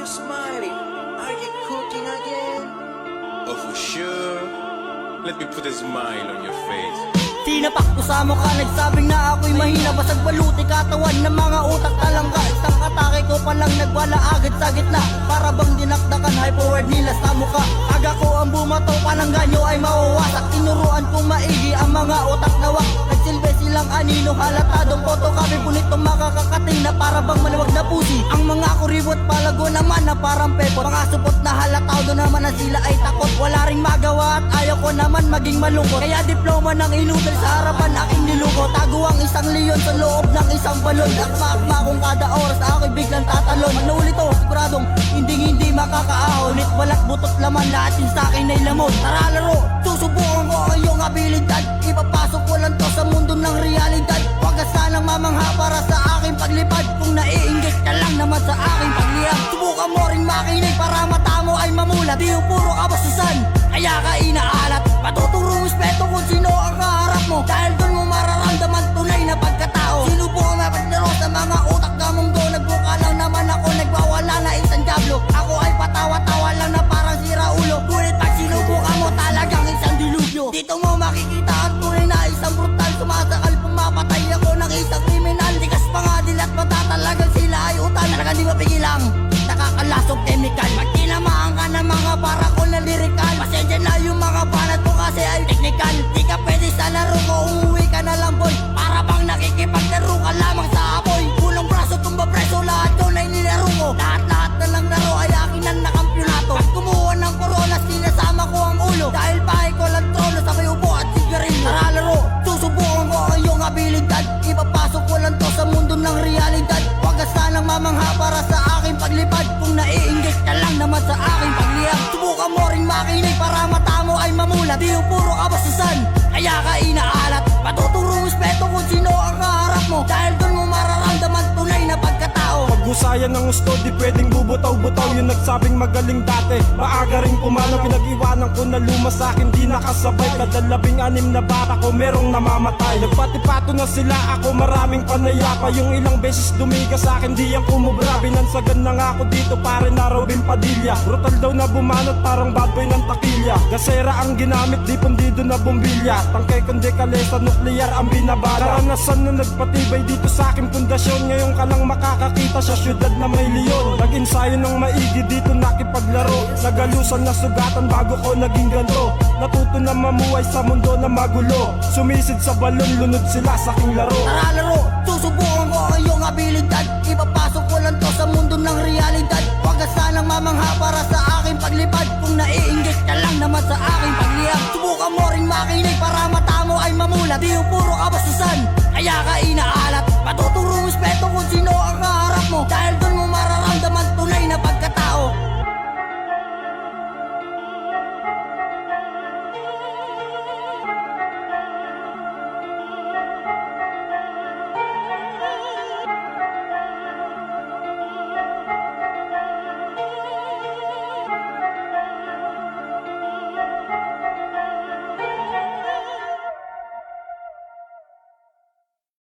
smiling? Are you cooking again? Oh, for sure. Let me put a smile on your face. Tinapak ko sa mukha, nagsabing na ako'y mahina. Basag baluti katawan ng mga utak talangka. Isang atake ko palang nagwala agad sa gitna. Para bang dinakdakan high powered nila sa mukha. Aga ko ang bumato, panangganyo ay mawawasak. Tinuruan kong maigi ang mga utak nawak. Nagsilbi silang anino, halatadong photo kami. Punitong makakakating na para bang maluwag na pusi. Ang mga kuribot palago naman na parang pepot. Mga supot na halatado naman na sila ay takot. Wala ring magawa at ayaw ko naman maging malungkot. Kaya diploma ng inudal sa harapan aking nilugo. Tago ang isang leon sa loob ng isang balon. Akma-akma kung kada oras ako'y biglang tatalon. Pag nauli to, siguradong hindi makakaahon. Ulit balat butot laman, lahat yung sa'kin ay lamon. Tara laro, susubukan ko ang iyong abilidad. Ipapasok ko lang to sa mundo ng realidad. Huwag ka sanang mamangha para sa aking paglipad. Kung naiinggit ka lang naman sa aking pagliyab, subukan mo ring makinig para mata mo ay mamulat. Di yung puro kabastusan, kaya ka inaalat. Patuturong respeto kung sino ang kaharap mo. Dahil doon mo mararamdaman tunay na pagkatao. Sinubukan mapaglaro sa mga utak na mundo. Nagbuka lang naman ako, nagwawala na isang diablo. Ako ay patawa-tawa lang na parang sira ulo. Ngunit pag sinubukan mo talagang isang dilubyo. Dito mo makikita ang tunay na isang brutal. Sumasakal, pumapatay ako ng isang kriminal. Tikas pa nga dilat mata, talagang sila ay utal. Talagang di mapigilang nakakalasong chemical. Pag tinamaan ka ng mga para ko na lirikal, pasensya na yung mga banat ko kasi ay technical. Di ka pwede sa laro ko, umuwi ka na lang boy. Para bang nakikipaglaro ka lamang sa apoy. Punong braso, tumba preso, lahat ko na inilaro ko. Lahat na lang laro ay akin ang nakampyonato. Pag kumuha ng corona, sinasama ko ang ulo. Dahil bahay ko lang trono, sabay upo at sigarilyo. Tara laro, susubukan ko ang iyong abilidad. Ipapasok ko lang to sa mundo ng realidad. Huwag ka sanang mamangha para sa aking paglipad. Kung naiinggit ka lang naman sa aking pagliyab, subukan mo ring makinig para mata mo ay mamulat. Di yung puro kabastusan, kaya ka inaalat. Patuturong respeto kung sino ang kaharap mo. Dahil doon mo mararamdaman tunay na pagkatao. Pag-usayan ng gusto, di pwedeng bubutaw-butaw. Yung nagsabing magaling dati, maaga rin pumanaw. Pinag-iwanan ko na luma sa'kin, di nakasabay. Kada 16 na bata ko, merong namamatay. Nagpati-pato na sila, ako maraming panayapa. Yung ilang beses dumiga sa'kin, di ang kumubra. Binansagan na nga ako dito, pare na Robin Padilla. Brutal daw na bumanat, parang bad boy ng takilya. Gasera ang ginamit, di pundido na bombilya. Tangkay kundi kalesa, nuklear ang binabala. Karanasan na nagpatibay dito sa'king pundasyon. Ngayon ka lang makakakita sa syudad na may leon. Nag-ensayo ng maigi dito nakipaglaro. Nagalusan na sugatan bago ko naging ganto. Natuto na mamuhay sa mundo na magulo. Sumisid sa balon, lunod sila sa aking laro. Tara laro, susubukan ko ang iyong abilidad. Ipapasok ko lang to sa mundo ng realidad. Huwag ka sanang mamangha para sa aking paglipad. Kung naiinggit ka lang naman sa aking pagliyab, subukan mo ring makinig para mata mo ay mamulat. Di yung puro kabastusan, kaya ka